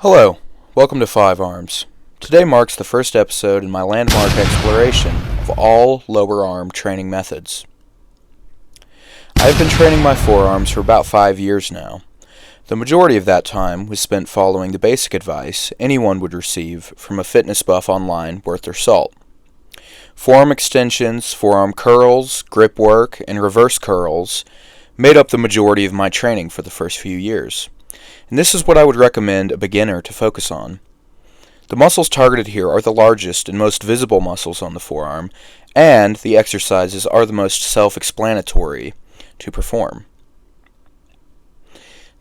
Hello, welcome to Fivearms. Today marks the first episode in my landmark exploration of all lower arm training methods. I have been training my forearms for about 5 years now. The majority of that time was spent following the basic advice anyone would receive from a fitness buff online worth their salt. Forearm extensions, forearm curls, grip work, and reverse curls made up the majority of my training for the first few years. And this is what I would recommend a beginner to focus on. The muscles targeted here are the largest and most visible muscles on the forearm, and the exercises are the most self-explanatory to perform.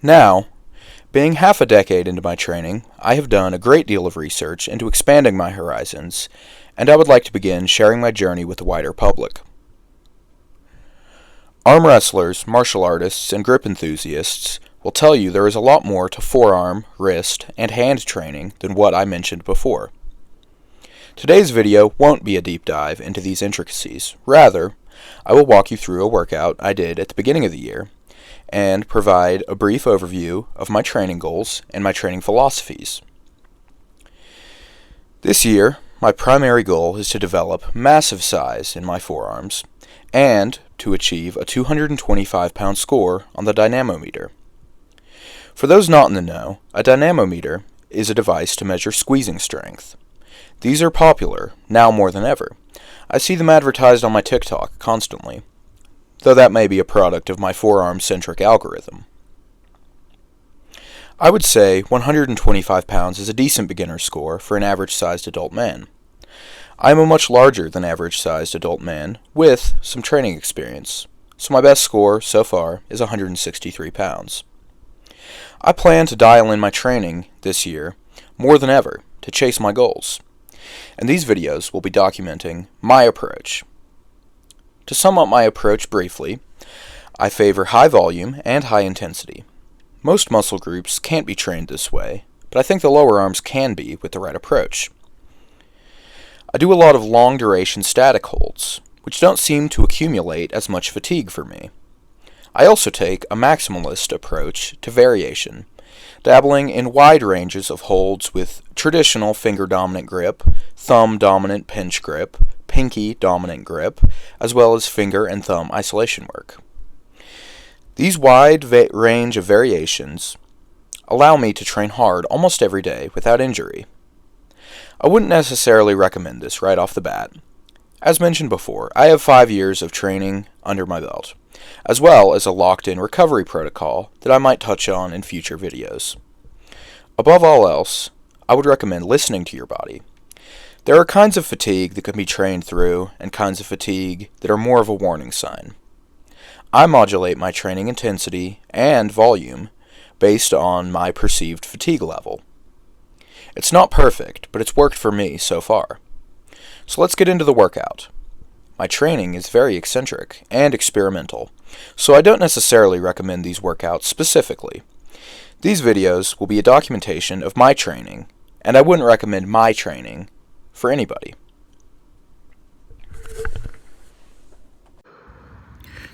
Now, being half a decade into my training, I have done a great deal of research into expanding my horizons, and I would like to begin sharing my journey with the wider public. Arm wrestlers, martial artists, and grip enthusiasts will tell you there is a lot more to forearm, wrist, and hand training than what I mentioned before. Today's video won't be a deep dive into these intricacies. Rather, I will walk you through a workout I did at the beginning of the year and provide a brief overview of my training goals and my training philosophies. This year, my primary goal is to develop massive size in my forearms and to achieve a 225-pound score on the dynamometer. For those not in the know, a dynamometer is a device to measure squeezing strength. These are popular, now more than ever. I see them advertised on my TikTok constantly, though that may be a product of my forearm-centric algorithm. I would say 125 pounds is a decent beginner score for an average-sized adult man. I am a much larger than average-sized adult man with some training experience, so my best score so far is 163 pounds. I plan to dial in my training this year more than ever to chase my goals, and these videos will be documenting my approach. To sum up my approach briefly, I favor high volume and high intensity. Most muscle groups can't be trained this way, but I think the lower arms can be with the right approach. I do a lot of long duration static holds, which don't seem to accumulate as much fatigue for me. I also take a maximalist approach to variation, dabbling in wide ranges of holds with traditional finger-dominant grip, thumb-dominant pinch grip, pinky-dominant grip, as well as finger and thumb isolation work. These wide range of variations allow me to train hard almost every day without injury. I wouldn't necessarily recommend this right off the bat. As mentioned before, I have 5 years of training under my belt, as well as a locked-in recovery protocol that I might touch on in future videos. Above all else, I would recommend listening to your body. There are kinds of fatigue that can be trained through, and kinds of fatigue that are more of a warning sign. I modulate my training intensity and volume based on my perceived fatigue level. It's not perfect, but it's worked for me so far. So let's get into the workout. My training is very eccentric and experimental, so I don't necessarily recommend these workouts specifically. These videos will be a documentation of my training, and I wouldn't recommend my training for anybody.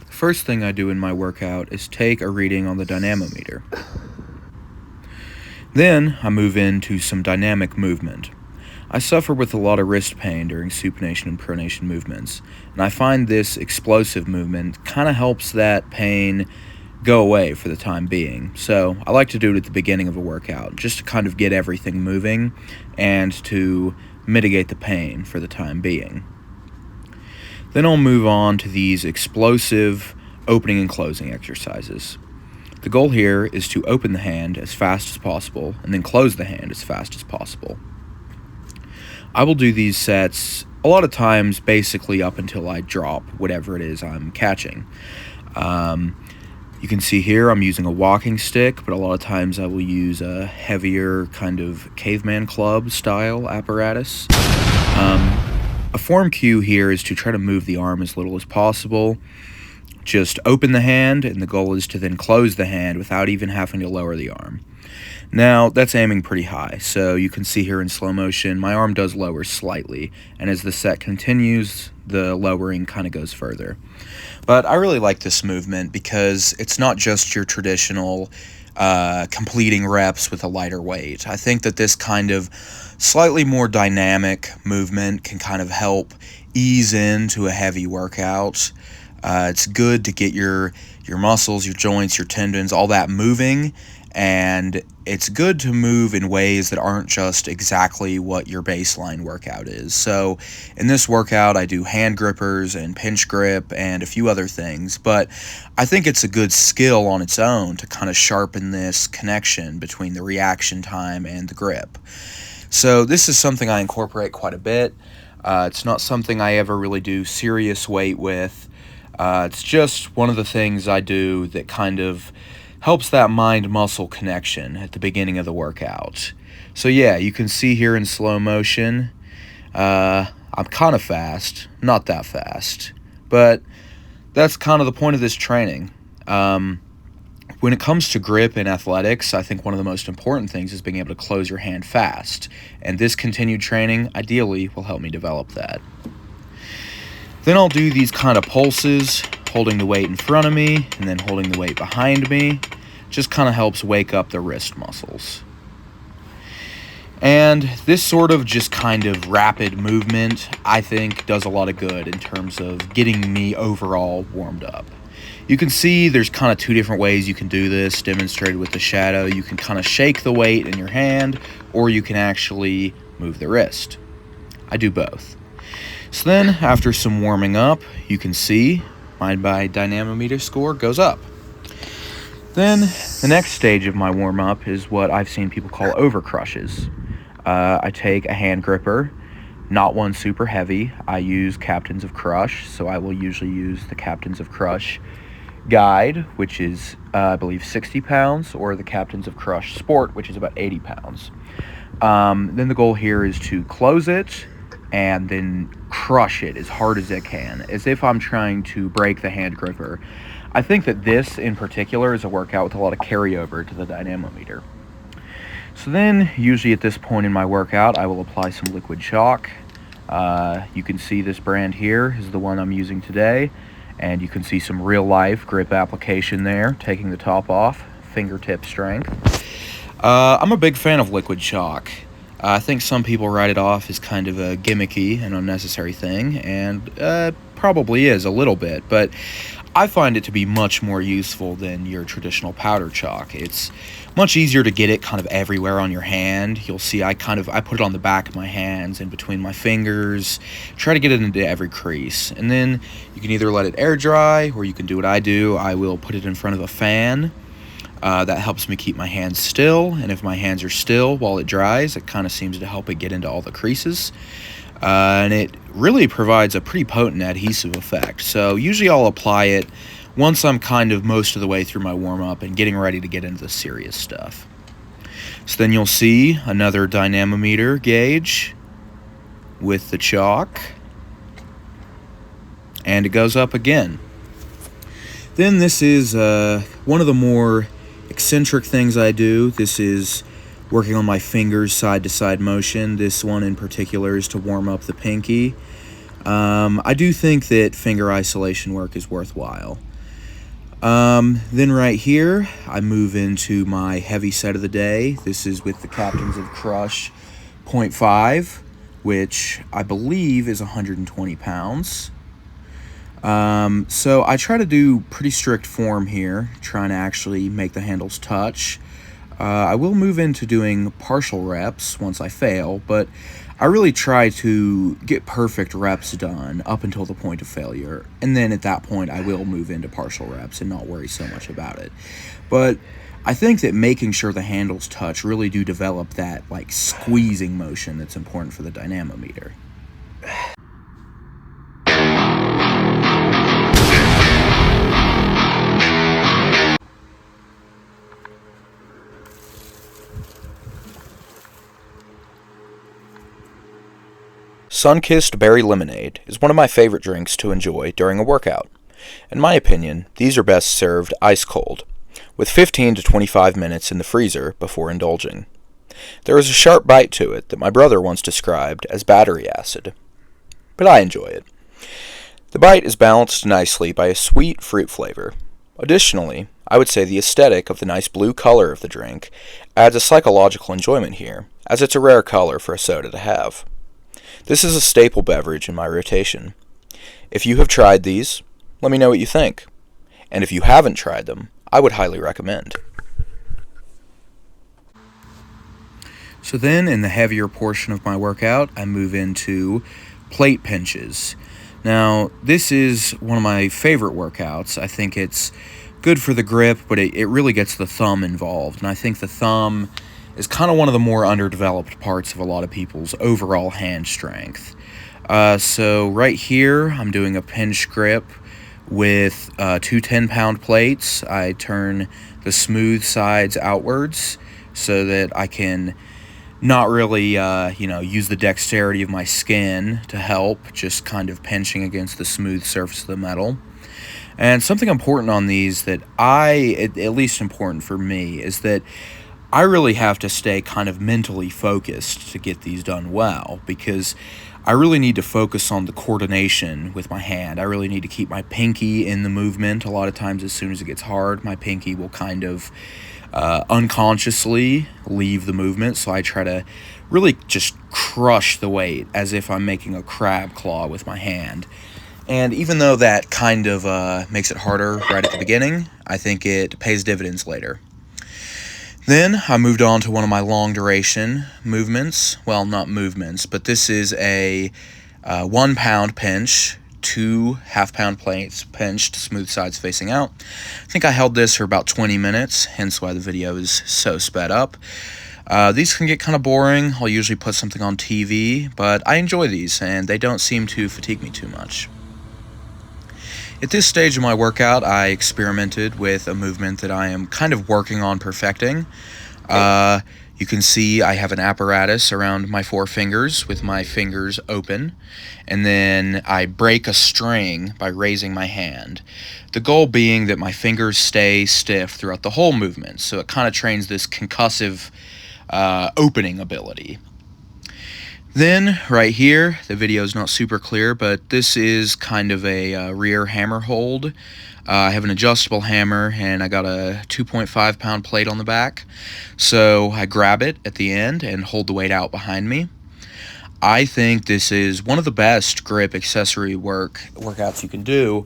The first thing I do in my workout is take a reading on the dynamometer. Then I move into some dynamic movement. I suffer with a lot of wrist pain during supination and pronation movements, and I find this explosive movement kind of helps that pain go away for the time being. So I like to do it at the beginning of a workout, just to kind of get everything moving and to mitigate the pain for the time being. Then I'll move on to these explosive opening and closing exercises. The goal here is to open the hand as fast as possible and then close the hand as fast as possible. I will do these sets a lot of times basically up until I drop whatever it is I'm catching. You can see here I'm using a walking stick, but a lot of times I will use a heavier kind of caveman club style apparatus. A form cue here is to try to move the arm as little as possible. Just open the hand, and the goal is to then close the hand without even having to lower the arm. Now, that's aiming pretty high, so you can see here in slow motion, my arm does lower slightly, and as the set continues, the lowering kind of goes further. But I really like this movement because it's not just your traditional completing reps with a lighter weight. I think that this kind of slightly more dynamic movement can kind of help ease into a heavy workout. It's good to get your muscles, your joints, your tendons, all that moving, and it's good to move in ways that aren't just exactly what your baseline workout is. So in this workout, I do hand grippers and pinch grip and a few other things, but I think it's a good skill on its own to kind of sharpen this connection between the reaction time and the grip. So this is something I incorporate quite a bit. It's not something I ever really do serious weight with. It's just one of the things I do that kind of helps that mind-muscle connection at the beginning of the workout. So yeah, you can see here in slow motion, I'm kind of fast, not that fast, but that's kind of the point of this training. When it comes to grip in athletics, I think one of the most important things is being able to close your hand fast, and this continued training, ideally, will help me develop that. Then I'll do these kind of pulses, holding the weight in front of me and then holding the weight behind me. Just kind of helps wake up the wrist muscles. And this sort of just kind of rapid movement, I think, does a lot of good in terms of getting me overall warmed up. You can see there's kind of two different ways you can do this, demonstrated with the shadow. You can kind of shake the weight in your hand, or you can actually move the wrist. I do both. So then, after some warming up, you can see my dynamometer score goes up. Then, the next stage of my warm-up is what I've seen people call overcrushes. I take a hand gripper, not one super heavy. I use Captains of Crush, so I will usually use the Captains of Crush Guide, which is, I believe, 60 pounds, or the Captains of Crush Sport, which is about 80 pounds. Then the goal here is to close it and then crush it as hard as I can, as if I'm trying to break the hand gripper. I think that this, in particular, is a workout with a lot of carryover to the dynamometer. So then, usually at this point in my workout, I will apply some liquid chalk. You can see this brand here is the one I'm using today, and you can see some real-life grip application there, taking the top off, fingertip strength. I'm a big fan of liquid chalk. I think some people write it off as kind of a gimmicky and unnecessary thing, and probably is a little bit, but I find it to be much more useful than your traditional powder chalk. It's much easier to get it kind of everywhere on your hand. You'll see I put it on the back of my hands, in between my fingers, try to get it into every crease. And then you can either let it air dry, or you can do what I do. I will put it in front of a fan. That helps me keep my hands still, and if my hands are still while it dries, it kind of seems to help it get into all the creases. And it really provides a pretty potent adhesive effect. So usually I'll apply it once I'm kind of most of the way through my warm-up and getting ready to get into the serious stuff. So then you'll see another dynamometer gauge with the chalk, and it goes up again. Then this is one of the more eccentric things I do. This is working on my fingers side-to-side motion. This one in particular is to warm up the pinky. I do think that finger isolation work is worthwhile. Then right here, I move into my heavy set of the day. This is with the Captains of Crush 0.5, which I believe is 120 pounds. So I try to do pretty strict form here, trying to actually make the handles touch. I will move into doing partial reps once I fail, but I really try to get perfect reps done up until the point of failure, and then at that point I will move into partial reps and not worry so much about it. But I think that making sure the handles touch really do develop that like squeezing motion that's important for the dynamometer. Sun-kissed berry lemonade is one of my favorite drinks to enjoy during a workout. In my opinion, these are best served ice cold, with 15 to 25 minutes in the freezer before indulging. There is a sharp bite to it that my brother once described as battery acid, but I enjoy it. The bite is balanced nicely by a sweet fruit flavor. Additionally, I would say the aesthetic of the nice blue color of the drink adds a psychological enjoyment here, as it's a rare color for a soda to have. This is a staple beverage in my rotation. If you have tried these, let me know what you think. And if you haven't tried them, I would highly recommend. So then, in the heavier portion of my workout, I move into plate pinches. Now, this is one of my favorite workouts. I think it's good for the grip, but it really gets the thumb involved. And I think the thumb is kind of one of the more underdeveloped parts of a lot of people's overall hand strength. So right here, I'm doing a pinch grip with two 10-pound plates. I turn the smooth sides outwards so that I can not really, use the dexterity of my skin to help, just kind of pinching against the smooth surface of the metal. And something important on these that at least important for me, is that I really have to stay kind of mentally focused to get these done well, because I really need to focus on the coordination with my hand. I really need to keep my pinky in the movement. A lot of times, as soon as it gets hard, my pinky will kind of unconsciously leave the movement, so I try to really just crush the weight as if I'm making a crab claw with my hand. And even though that kind of makes it harder right at the beginning, I think it pays dividends later. Then I moved on to one of my long duration movements. Well, not movements, but this is a 1 pound pinch, 2 half-pound plates pinched, smooth sides facing out. I think I held this for about 20 minutes, hence why the video is so sped up. These can get kind of boring. I'll usually put something on TV, but I enjoy these, and they don't seem to fatigue me too much. At this stage of my workout, I experimented with a movement that I am kind of working on perfecting. You can see I have an apparatus around my 4 fingers with my fingers open, and then I break a string by raising my hand. The goal being that my fingers stay stiff throughout the whole movement, so it kind of trains this concussive opening ability. Then, right here, the video is not super clear, but this is kind of a rear hammer hold. I have an adjustable hammer, and I got a 2.5 pound plate on the back. So I grab it at the end and hold the weight out behind me. I think this is one of the best grip accessory workouts you can do.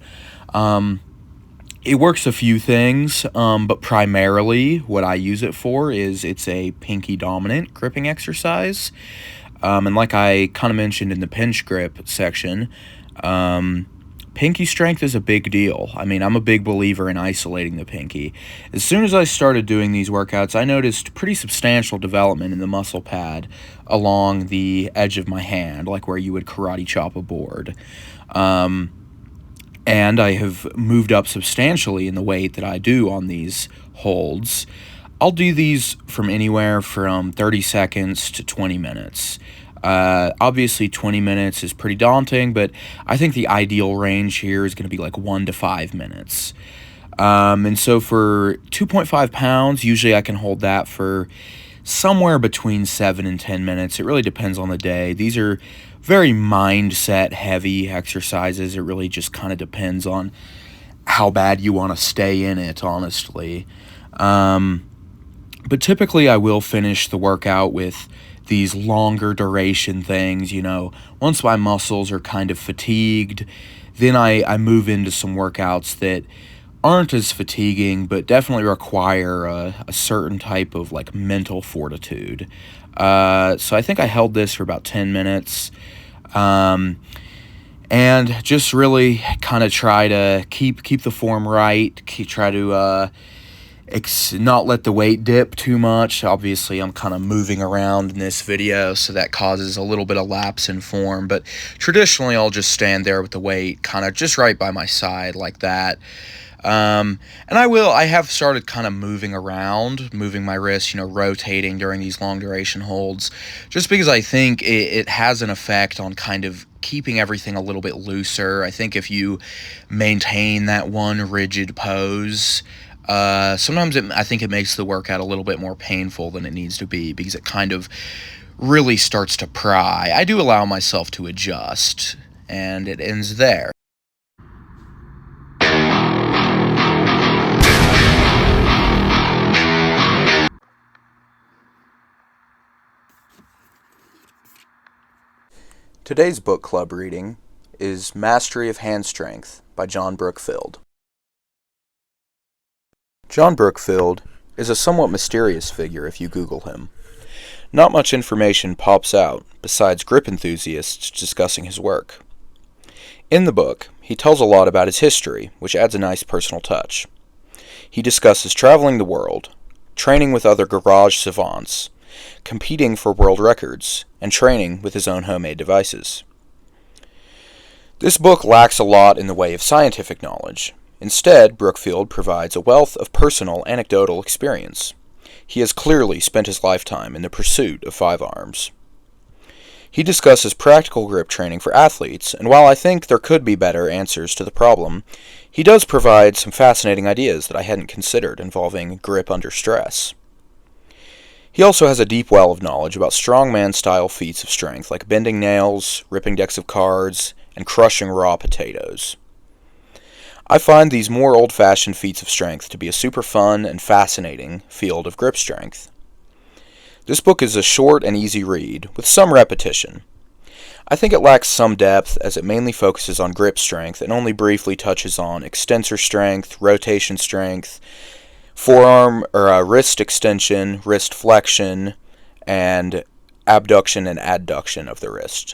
It works a few things, but primarily what I use it for is it's a pinky dominant gripping exercise. And like I kind of mentioned in the pinch grip section, pinky strength is a big deal. I mean, I'm a big believer in isolating the pinky. As soon as I started doing these workouts, I noticed pretty substantial development in the muscle pad along the edge of my hand, like where you would karate chop a board. And I have moved up substantially in the weight that I do on these holds. I'll do these from anywhere from 30 seconds to 20 minutes. Obviously, 20 minutes is pretty daunting, but I think the ideal range here is going to be like 1 to 5 minutes. And so for 2.5 pounds, usually I can hold that for somewhere between 7 and 10 minutes. It really depends on the day. These are very mindset heavy exercises. It really just kind of depends on how bad you want to stay in it, honestly. But typically I will finish the workout with these longer duration things, once my muscles are kind of fatigued, then I move into some workouts that aren't as fatiguing, but definitely require a certain type of like mental fortitude. So I think I held this for about 10 minutes, and just really kind of try to keep the form right, try to not let the weight dip too much. Obviously, I'm kind of moving around in this video, so that causes a little bit of lapse in form, but traditionally I'll just stand there with the weight kind of just right by my side like that. And I have started kind of moving around, moving my wrist, rotating during these long duration holds, just because I think it has an effect on kind of keeping everything a little bit looser. I think if you maintain that one rigid pose, sometimes I think it makes the workout a little bit more painful than it needs to be, because it kind of really starts to pry. I do allow myself to adjust, and it ends there. Today's book club reading is Mastery of Hand Strength by John Brookfield. John Brookfield is a somewhat mysterious figure if you Google him. Not much information pops out besides grip enthusiasts discussing his work. In the book, he tells a lot about his history, which adds a nice personal touch. He discusses traveling the world, training with other garage savants, competing for world records, and training with his own homemade devices. This book lacks a lot in the way of scientific knowledge. Instead, Brookfield provides a wealth of personal anecdotal experience. He has clearly spent his lifetime in the pursuit of fivearms. He discusses practical grip training for athletes, and while I think there could be better answers to the problem, he does provide some fascinating ideas that I hadn't considered involving grip under stress. He also has a deep well of knowledge about strongman-style feats of strength like bending nails, ripping decks of cards, and crushing raw potatoes. I find these more old-fashioned feats of strength to be a super fun and fascinating field of grip strength. This book is a short and easy read, with some repetition. I think it lacks some depth as it mainly focuses on grip strength and only briefly touches on extensor strength, rotation strength, forearm or wrist extension, wrist flexion, and abduction and adduction of the wrist.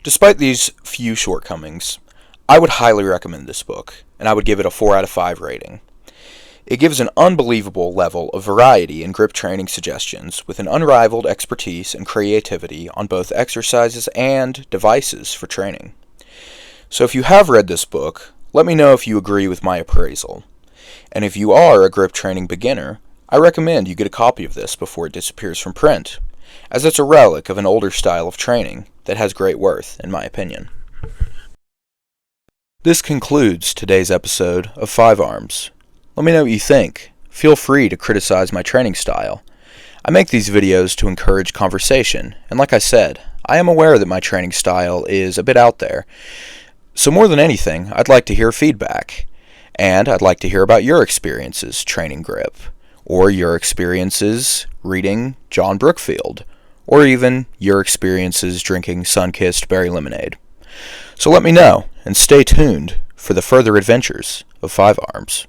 Despite these few shortcomings, I would highly recommend this book, and I would give it a 4 out of 5 rating. It gives an unbelievable level of variety in grip training suggestions with an unrivaled expertise and creativity on both exercises and devices for training. So if you have read this book, let me know if you agree with my appraisal. And if you are a grip training beginner, I recommend you get a copy of this before it disappears from print, as it's a relic of an older style of training that has great worth, in my opinion. This concludes today's episode of Fivearms. Let me know what you think. Feel free to criticize my training style. I make these videos to encourage conversation, and like I said, I am aware that my training style is a bit out there. So more than anything, I'd like to hear feedback, and I'd like to hear about your experiences training grip, or your experiences reading John Brookfield, or even your experiences drinking sun-kissed berry lemonade. So let me know, and stay tuned for the further adventures of Fivearms.